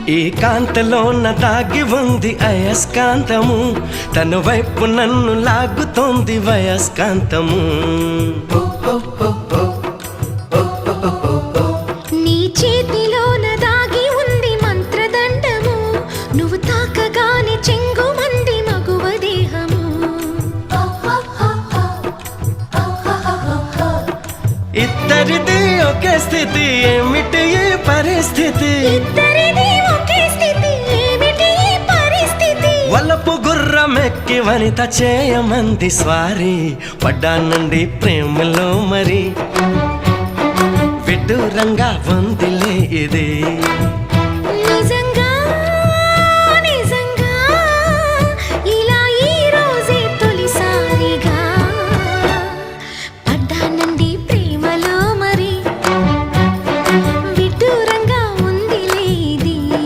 ఈ కాంతలోన దాగి ఉంది అయస్కాంతము, తన వైపు నన్ను లాగుతోంది వయస్కాంతము. నీ చేతిలోన దాగి ఉంది మంత్రదండము, నువ్వు తాకగానే చెంగుమంది మగువ దేహము. ఇద్దరిది ఒకే స్థితి, ఏమిటి ఈ పరిస్థితి? వలపు గుర్రమెక్కి వనిత చేయమంది స్వారీ, పడ్డానండి ప్రేమలో మరి విడ్డూరంగా ఉందిలే ఇది.